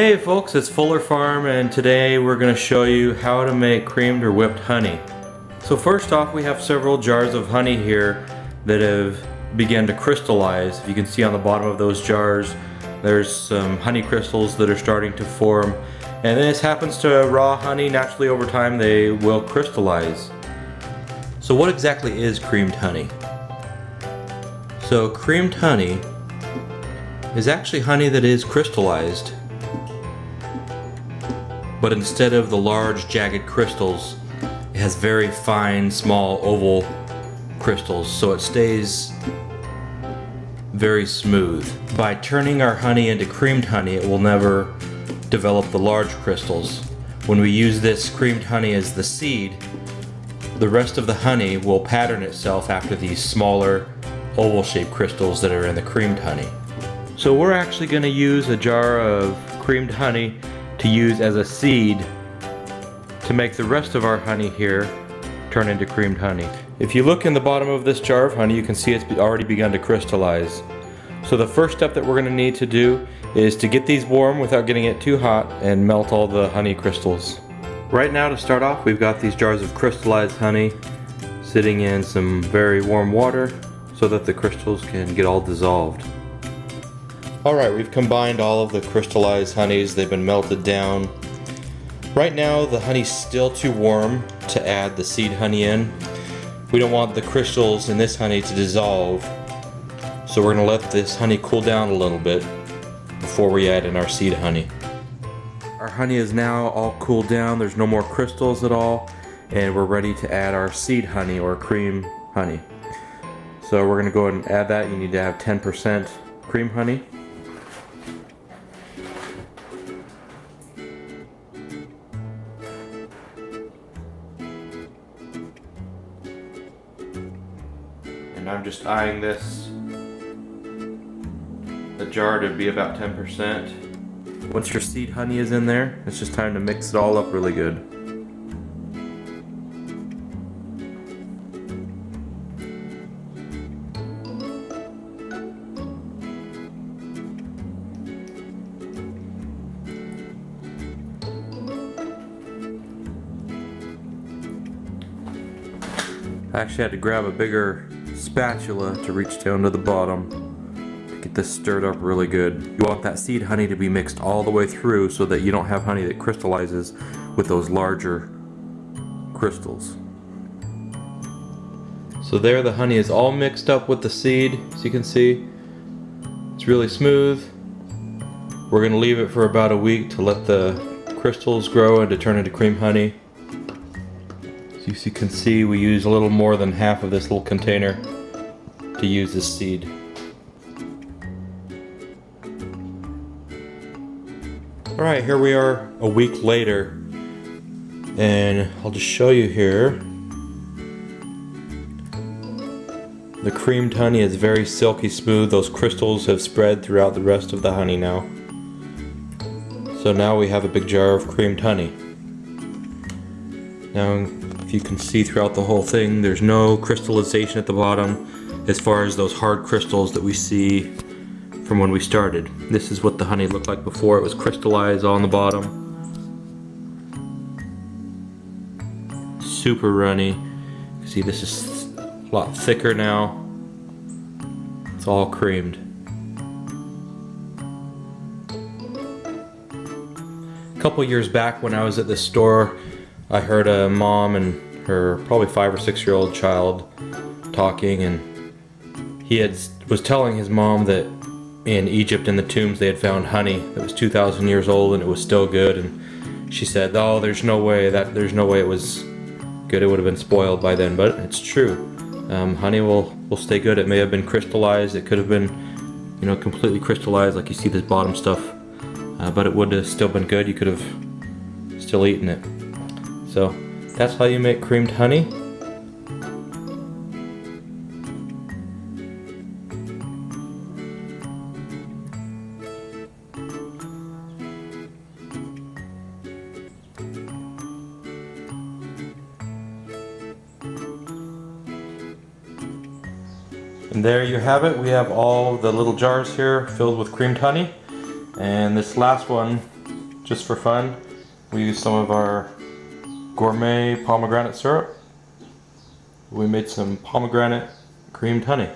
Hey folks, it's Fuller Farm, and today we're going to show you how to make creamed or whipped honey. So first off, we have several jars of honey here that have begun to crystallize. If you can see on the bottom of those jars, there's some honey crystals that are starting to form. And this happens to raw honey. Naturally over time they will crystallize. So what exactly is creamed honey? So creamed honey is actually honey that is crystallized. But instead of the large jagged crystals, it has very fine, small, oval crystals, so it stays very smooth. By turning our honey into creamed honey, it will never develop the large crystals. When we use this creamed honey as the seed, the rest of the honey will pattern itself after these smaller, oval-shaped crystals that are in the creamed honey. So we're actually going to use a jar of creamed honey to use as a seed to make the rest of our honey here turn into creamed honey. If you look in the bottom of this jar of honey, you can see it's already begun to crystallize. So the first step that we're going to need to do is to get these warm without getting it too hot and melt all the honey crystals. Right now, to start off, we've got these jars of crystallized honey sitting in some very warm water so that the crystals can get all dissolved. Alright, we've combined all of the crystallized honeys. They've been melted down. Right now the honey's still too warm to add the seed honey in. We don't want the crystals in this honey to dissolve, so we're going to let this honey cool down a little bit before we add in our seed honey. Our honey is now all cooled down. There's no more crystals at all, and we're ready to add our seed honey or cream honey. So we're going to go ahead and add that. You need to have 10% cream honey. And I'm just eyeing the jar to be about 10%. Once your seed honey is in there, it's just time to mix it all up really good. I actually had to grab a bigger spatula to reach down to the bottom to get this stirred up really good. You want that seed honey to be mixed all the way through so that you don't have honey that crystallizes with those larger crystals. So there, the honey is all mixed up with the seed, as you can see. It's really smooth. We're going to leave it for about a week to let the crystals grow and to turn into cream honey. As you can see, we use a little more than half of this little container to use this seed. Alright, here we are a week later, and I'll just show you here. The creamed honey is very silky smooth. Those crystals have spread throughout the rest of the honey now. So now we have a big jar of creamed honey. Now, if you can see throughout the whole thing, there's no crystallization at the bottom as far as those hard crystals that we see from when we started. This is what the honey looked like before it was crystallized on the bottom. Super runny. You can see this is a lot thicker now. It's all creamed. A couple years back when I was at the store, I heard a mom and her probably 5 or 6 year old child talking, and he was telling his mom that in Egypt in the tombs they had found honey that was 2,000 years old and it was still good, and she said, "Oh, there's no way it was good. It would have been spoiled by then." But it's true. Honey will stay good. It may have been crystallized. It could have been, completely crystallized like you see this bottom stuff, but it would have still been good. You could have still eaten it. So that's how you make creamed honey. And there you have it. We have all the little jars here filled with creamed honey. And this last one just for fun, we used some of our gourmet pomegranate syrup. We made some pomegranate creamed honey.